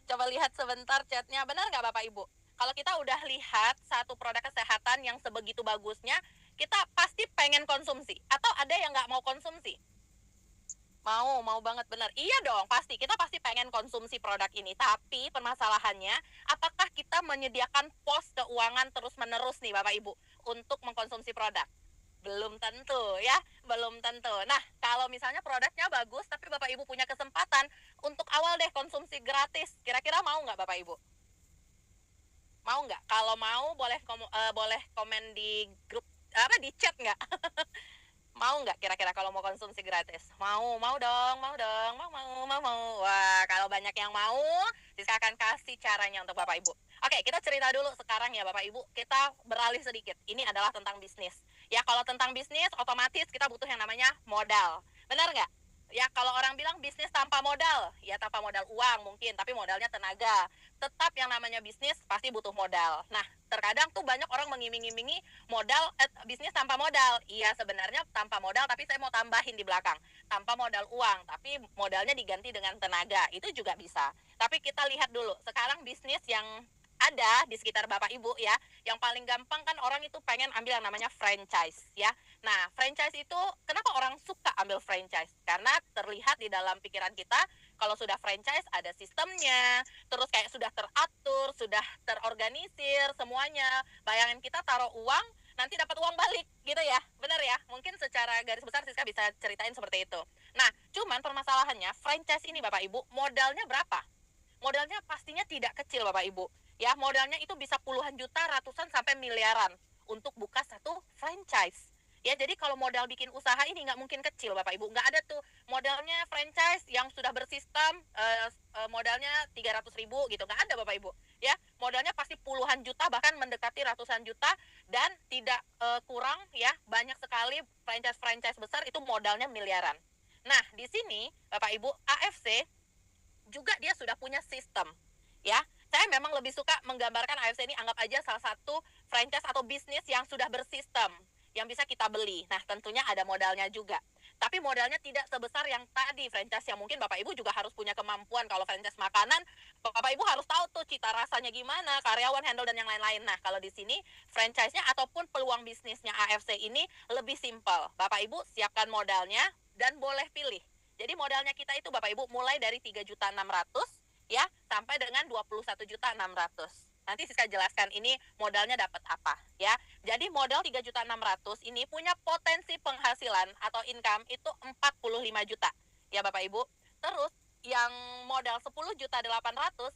Coba lihat sebentar chatnya, benar nggak Bapak Ibu? Kalau kita udah lihat satu produk kesehatan yang sebegitu bagusnya, kita pasti pengen konsumsi. Atau ada yang nggak mau konsumsi? Mau banget, bener. Iya dong, pasti. Kita pasti pengen konsumsi produk ini. Tapi permasalahannya, apakah kita menyediakan pos keuangan terus-menerus nih Bapak Ibu untuk mengkonsumsi produk? Belum tentu ya, belum tentu. Nah, kalau misalnya produknya bagus, tapi Bapak Ibu punya kesempatan untuk awal deh konsumsi gratis. Kira-kira mau nggak Bapak Ibu? Mau nggak? Kalau mau boleh komen di grup apa di chat nggak? Mau nggak kira-kira kalau mau konsumsi gratis? Mau dong, mau. Wah, kalau banyak yang mau, Siska akan kasih caranya untuk Bapak Ibu. Oke, kita cerita dulu sekarang ya Bapak Ibu. Kita beralih sedikit. Ini adalah tentang bisnis. Ya, kalau tentang bisnis, otomatis kita butuh yang namanya modal. Benar nggak? Ya, kalau orang bilang bisnis tanpa modal, ya tanpa modal uang mungkin, tapi modalnya tenaga. Tetap yang namanya bisnis pasti butuh modal. Nah, terkadang tuh banyak orang mengiming-imingi modal bisnis tanpa modal. Iya sebenarnya tanpa modal, tapi saya mau tambahin di belakang. Tanpa modal uang, tapi modalnya diganti dengan tenaga. Itu juga bisa. Tapi kita lihat dulu, sekarang bisnis yang ada di sekitar Bapak Ibu ya, yang paling gampang kan orang itu pengen ambil yang namanya franchise ya. Nah, franchise itu kenapa orang suka ambil franchise? Karena terlihat di dalam pikiran kita kalau sudah franchise ada sistemnya, terus kayak sudah teratur, sudah terorganisir semuanya. Bayangin kita taruh uang, nanti dapat uang balik gitu ya, benar ya? Mungkin secara garis besar Siska bisa ceritain seperti itu. Nah, cuman permasalahannya franchise ini Bapak Ibu modalnya berapa? Modalnya pastinya tidak kecil Bapak Ibu. Ya, modalnya itu bisa puluhan juta, ratusan sampai miliaran untuk buka satu franchise. Ya, jadi kalau modal bikin usaha ini nggak mungkin kecil Bapak Ibu. Nggak ada tuh modalnya franchise yang sudah bersistem modalnya 300.000 gitu. Nggak ada Bapak Ibu. Ya, modalnya pasti puluhan juta bahkan mendekati ratusan juta dan tidak kurang ya. Banyak sekali franchise-franchise besar itu modalnya miliaran. Nah, di sini Bapak Ibu AFC juga dia sudah punya sistem ya. Saya memang lebih suka menggambarkan AFC ini anggap aja salah satu franchise atau bisnis yang sudah bersistem yang bisa kita beli. Nah, tentunya ada modalnya juga. Tapi modalnya tidak sebesar yang tadi franchise yang mungkin Bapak Ibu juga harus punya kemampuan. Kalau franchise makanan, Bapak Ibu harus tahu tuh cita rasanya gimana, karyawan handle dan yang lain-lain. Nah, kalau di sini franchise-nya ataupun peluang bisnisnya AFC ini lebih simpel. Bapak Ibu siapkan modalnya dan boleh pilih. Jadi modalnya kita itu Bapak Ibu mulai dari 3.600.000 ya sampai dengan 21.600.000. Nanti Siska jelaskan ini modalnya dapat apa ya. Jadi modal 3.600.000 ini punya potensi penghasilan atau income itu 45 juta ya Bapak Ibu. Terus yang modal 10.800.000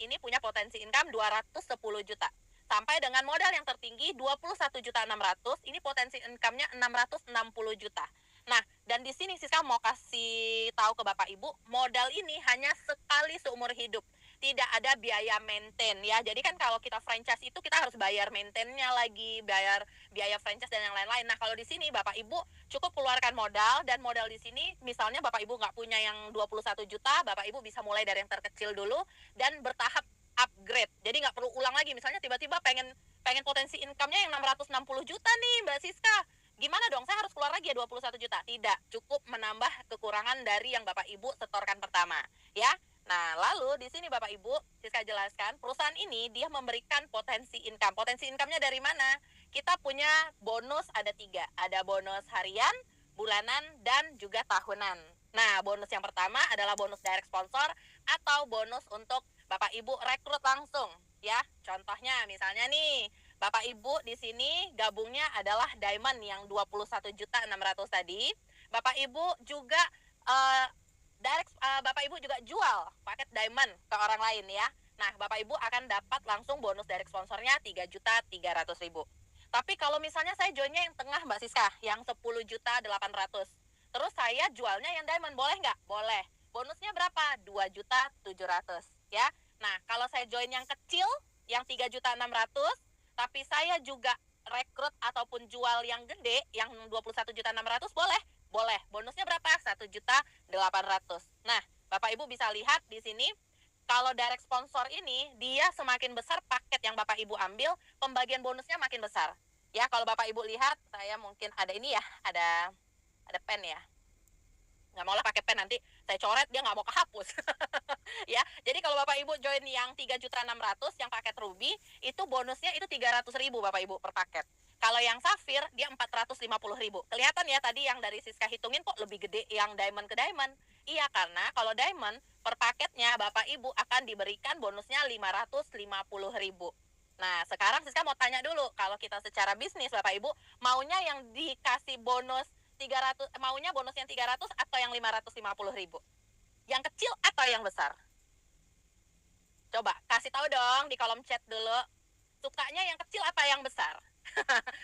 ini punya potensi income 210 juta. Sampai dengan modal yang tertinggi 21.600.000 ini potensi income-nya 660 juta. Nah, dan di sini Siska mau kasih tahu ke Bapak Ibu, modal ini hanya sekali seumur hidup. Tidak ada biaya maintain ya. Jadi kan kalau kita franchise itu kita harus bayar maintainnya lagi, bayar biaya franchise dan yang lain-lain. Nah, kalau di sini Bapak Ibu cukup keluarkan modal dan modal di sini misalnya Bapak Ibu nggak punya yang 21 juta, Bapak Ibu bisa mulai dari yang terkecil dulu dan bertahap upgrade. Jadi nggak perlu ulang lagi. Misalnya tiba-tiba pengen pengen potensi income-nya yang 660 juta nih Mbak Siska. Gimana dong? Saya harus keluar lagi ya 21 juta. Tidak, cukup menambah kekurangan dari yang Bapak Ibu setorkan pertama, ya. Nah, lalu di sini Bapak Ibu, Siska jelaskan, perusahaan ini dia memberikan potensi income. Potensi income-nya dari mana? Kita punya bonus ada 3. Ada bonus harian, bulanan, dan juga tahunan. Nah, bonus yang pertama adalah bonus direct sponsor atau bonus untuk Bapak Ibu rekrut langsung, ya. Contohnya misalnya nih, Bapak Ibu di sini gabungnya adalah diamond yang 21.600.000 tadi. Bapak Ibu juga uh, Bapak Ibu juga jual paket diamond ke orang lain ya. Nah, Bapak Ibu akan dapat langsung bonus direct sponsornya 3.300.000. Tapi kalau misalnya saya joinnya yang tengah Mbak Siska, yang 10.800.000. Terus saya jualnya yang diamond, boleh nggak? Boleh. Bonusnya berapa? 2.700.000 ya. Nah, kalau saya join yang kecil, yang 3.600.000, tapi saya juga rekrut ataupun jual yang gede, yang 21.600.000, boleh? Boleh. Bonusnya berapa? 1.800.000. Nah, Bapak Ibu bisa lihat di sini, kalau direct sponsor ini, dia semakin besar paket yang Bapak Ibu ambil, pembagian bonusnya makin besar. Ya, kalau Bapak Ibu lihat, saya mungkin ada ini ya, ada pen ya. Nggak mau lah pakai pen, nanti Saya coret dia nggak mau kehapus. Ya, jadi kalau Bapak Ibu join yang 3.600.000 yang paket ruby, itu bonusnya itu 300.000 Bapak Ibu per paket. Kalau yang safir dia 450.000. Kelihatan ya tadi yang dari Siska hitungin kok lebih gede yang diamond ke diamond. Iya, karena kalau diamond per paketnya Bapak Ibu akan diberikan bonusnya 550.000. Nah, sekarang Siska mau tanya dulu, kalau kita secara bisnis Bapak Ibu, maunya yang dikasih bonus 300, maunya bonus yang 300 atau yang 550.000? Yang kecil atau yang besar? Coba kasih tahu dong di kolom chat dulu. Sukanya yang kecil apa yang besar?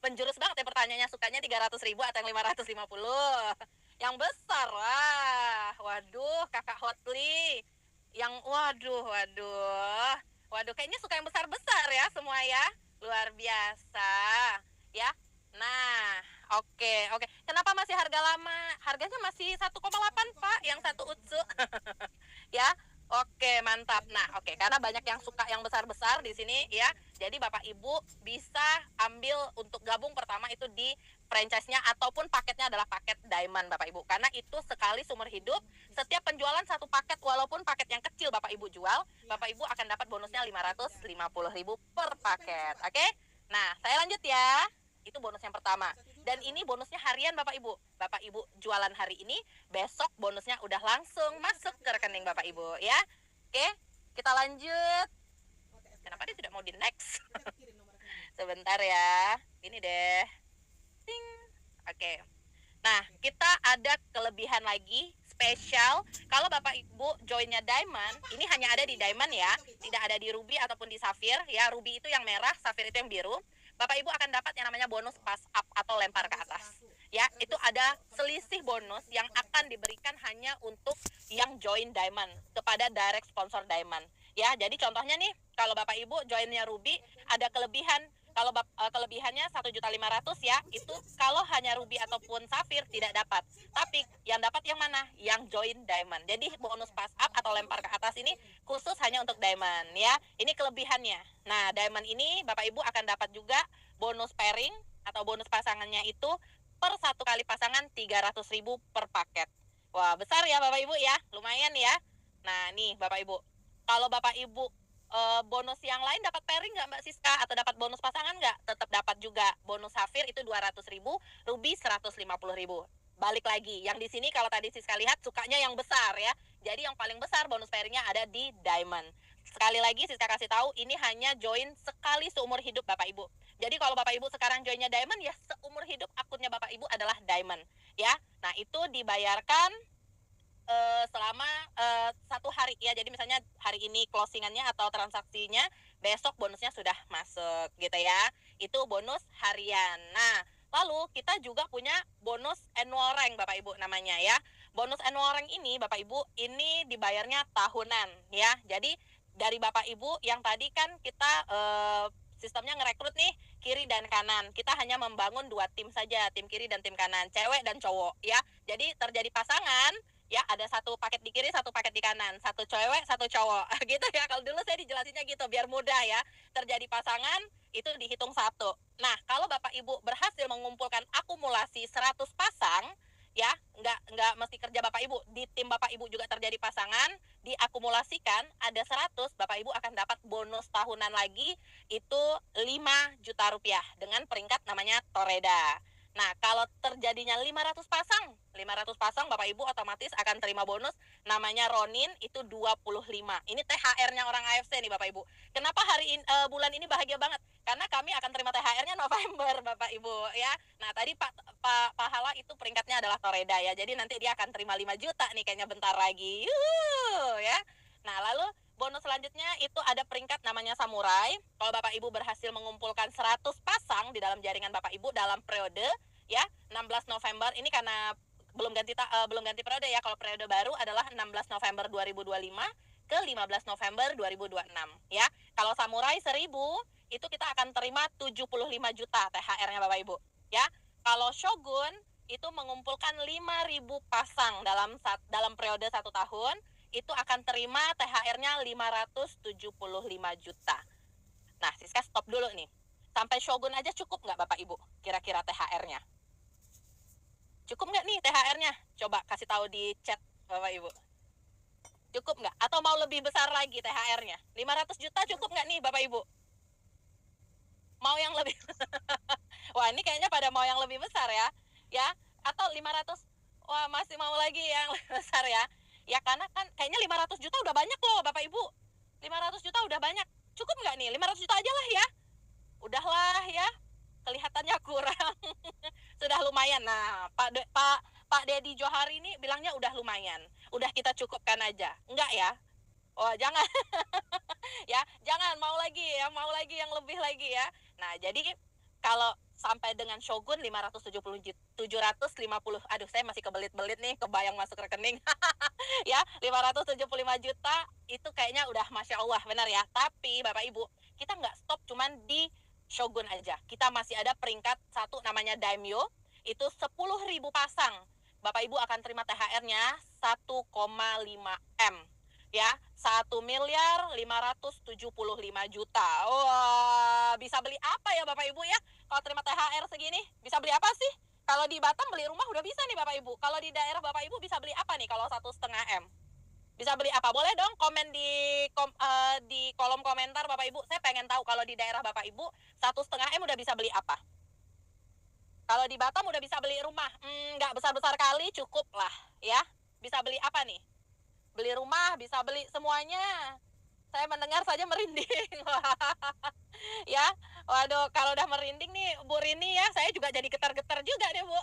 Menjurus banget ya pertanyaannya, sukanya 300.000 atau yang 550? Yang besar lah. Waduh, kakak Hotli. Yang waduh, kayaknya suka yang besar-besar ya semua ya. Luar biasa. Ya. Nah, oke. Kenapa masih harga lama? Harganya masih 1,8 Pak, yang satu utsu. Ya. Oke, mantap. Nah, oke, karena banyak yang suka yang besar-besar di sini ya. Jadi Bapak Ibu bisa ambil untuk gabung pertama itu di franchise-nya ataupun paketnya adalah paket diamond Bapak Ibu. Karena itu sekali seumur hidup, setiap penjualan satu paket walaupun paket yang kecil Bapak Ibu jual, Bapak Ibu akan dapat bonusnya 550.000 per paket. Oke? Nah, saya lanjut ya. Itu bonus yang pertama. Dan ini bonusnya harian Bapak Ibu. Bapak Ibu jualan hari ini, besok bonusnya udah langsung masuk ke rekening Bapak Ibu ya. Oke, kita lanjut. Kenapa dia tidak mau di next? Sebentar ya. Ini deh. Ting. Oke. Nah, kita ada kelebihan lagi spesial. Kalau Bapak Ibu joinnya diamond, ini hanya ada di diamond ya, tidak ada di ruby ataupun di safir ya. Ruby itu yang merah, safir itu yang biru. Bapak Ibu akan dapat yang namanya bonus pass up atau lempar ke atas. Ya, itu ada selisih bonus yang akan diberikan hanya untuk yang join diamond kepada direct sponsor diamond. Ya, jadi contohnya nih, kalau Bapak Ibu joinnya ruby, ada kelebihan. Kalau kelebihannya 1.500.000 ya, itu kalau hanya ruby ataupun safir tidak dapat. Tapi yang dapat yang mana? Yang join diamond. Jadi bonus pass up atau lempar ke atas ini khusus hanya untuk diamond ya. Ini kelebihannya. Nah, diamond ini Bapak Ibu akan dapat juga bonus pairing atau bonus pasangannya itu per satu kali pasangan 300.000 per paket. Wah, besar ya Bapak Ibu ya. Lumayan ya. Nah, nih Bapak Ibu. Kalau Bapak Ibu bonus yang lain dapat pairing nggak Mbak Siska? Atau dapat bonus pasangan nggak? Tetap dapat juga. Bonus safir itu 200.000, ruby 150.000. Balik lagi, yang di sini kalau tadi Siska lihat sukanya yang besar ya. Jadi yang paling besar bonus pairingnya ada di diamond. Sekali lagi Siska kasih tahu, ini hanya join sekali seumur hidup Bapak Ibu. Jadi kalau Bapak Ibu sekarang joinnya diamond ya seumur hidup akunnya Bapak Ibu adalah diamond ya. Nah, itu dibayarkan selama 1 hari ya. Jadi misalnya hari ini closingannya atau transaksinya, besok bonusnya sudah masuk gitu ya. Itu bonus harian. Nah, lalu kita juga punya bonus annual rank Bapak Ibu namanya ya. Bonus annual rank ini Bapak Ibu ini dibayarnya tahunan ya. Jadi dari Bapak Ibu yang tadi kan kita sistemnya ngerekrut nih kiri dan kanan. Kita hanya membangun 2 tim saja, tim kiri dan tim kanan, cewek dan cowok ya. Jadi terjadi pasangan ya, ada satu paket di kiri, satu paket di kanan, satu cewek, satu cowok gitu ya. Kalau dulu saya dijelasinnya gitu biar mudah ya. Terjadi pasangan itu dihitung satu. Nah, kalau Bapak Ibu berhasil mengumpulkan akumulasi 100 pasang ya, nggak mesti kerja Bapak Ibu, di tim Bapak Ibu juga terjadi pasangan, diakumulasikan ada 100, Bapak Ibu akan dapat bonus tahunan lagi itu 5 juta rupiah dengan peringkat namanya Toreda. Nah, kalau terjadinya 500 pasang Bapak Ibu otomatis akan terima bonus namanya Ronin itu 25. Ini THR-nya orang AFC nih Bapak Ibu. Kenapa bulan ini bahagia banget? Karena kami akan terima THR-nya November Bapak Ibu ya. Nah, tadi Pak Pahala itu peringkatnya adalah Toreda ya. Jadi nanti dia akan terima 5 juta nih kayaknya bentar lagi. Yuhu, ya. Nah, lalu bonus selanjutnya itu ada peringkat namanya Samurai. Kalau Bapak Ibu berhasil mengumpulkan 100 pasang di dalam jaringan Bapak Ibu dalam periode ya 16 November ini karena belum ganti periode ya. Kalau periode baru adalah 16 November 2025 ke 15 November 2026 ya. Kalau Samurai 1000 itu kita akan terima 75 juta THR-nya Bapak Ibu ya. Kalau Shogun itu mengumpulkan 5.000 pasang dalam periode 1 tahun, itu akan terima THR-nya 575 juta. Nah, Siska stop dulu nih. Sampai Shogun aja cukup nggak Bapak Ibu kira-kira THR-nya? Cukup nggak nih THR-nya? Coba kasih tahu di chat Bapak Ibu. Atau mau lebih besar lagi THR-nya? 500 juta cukup nggak nih Bapak Ibu? Mau yang lebih wah ini kayaknya pada mau yang lebih besar ya. Ya, atau 500, wah masih mau lagi yang lebih besar ya. Ya karena kan kayaknya 500 juta udah banyak loh Bapak Ibu. 500 juta udah banyak. Cukup nggak nih? 500 juta aja lah ya. Udahlah ya. Kelihatannya kurang. Sudah lumayan. Nah, Pak Deddy Johari ini bilangnya udah lumayan. Udah kita cukupkan aja. Enggak ya? Oh, jangan. Ya, jangan mau lagi ya, mau lagi yang lebih lagi ya. Nah, jadi kalau sampai dengan Shogun 570 750, aduh saya masih kebelit-belit nih, kebayang masuk rekening. Ya, 575 juta itu kayaknya udah Masya Allah, benar ya. Tapi Bapak Ibu, kita nggak stop cuman di Shogun aja. Kita masih ada peringkat satu namanya Daimyo, itu 10.000 pasang. Bapak Ibu akan terima THR-nya 1,5 M. Ya, 1.575.000.000. Wah, bisa beli apa ya Bapak Ibu ya? Kalau terima THR segini, bisa beli apa sih? Kalau di Batam beli rumah udah bisa nih Bapak Ibu. Kalau di daerah Bapak Ibu bisa beli apa nih kalau 1,5 M? Bisa beli apa? Boleh dong komen di kolom komentar Bapak Ibu. Saya pengen tahu kalau di daerah Bapak Ibu 1,5 M udah bisa beli apa? Kalau di Batam udah bisa beli rumah, nggak besar-besar kali, cukup lah ya. Bisa beli apa nih? Beli rumah, bisa beli semuanya. Saya mendengar saja merinding. Ya, waduh, kalau udah merinding nih Bu Rini ya, saya juga jadi getar-getar juga deh Bu.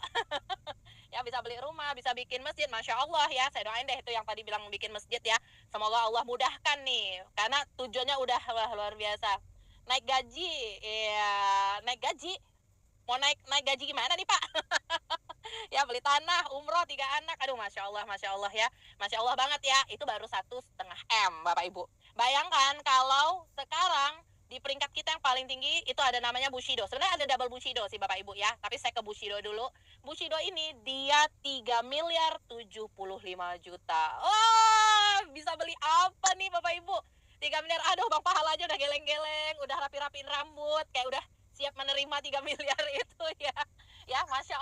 Ya, bisa beli rumah, bisa bikin masjid, Masya Allah ya. Saya doain deh itu yang tadi bilang bikin masjid ya. Semoga Allah mudahkan nih, karena tujuannya udah luar biasa. Naik gaji, ya naik gaji. Mau naik gaji gimana nih Pak? Ya beli tanah, umroh 3 anak, aduh Masya Allah ya, Masya Allah banget ya, itu baru 1,5 M Bapak Ibu. Bayangkan kalau sekarang di peringkat kita yang paling tinggi itu ada namanya Bushido. Sebenarnya ada double Bushido sih Bapak Ibu ya, tapi saya ke Bushido dulu. Bushido ini dia 3.075.000.000. Oh, bisa beli apa nih Bapak Ibu? 3 miliar, aduh Bang Pahala aja udah geleng-geleng, udah rapi-rapiin rambut, kayak udah siap menerima 3 miliar itu ya. Ya, Masya Allah.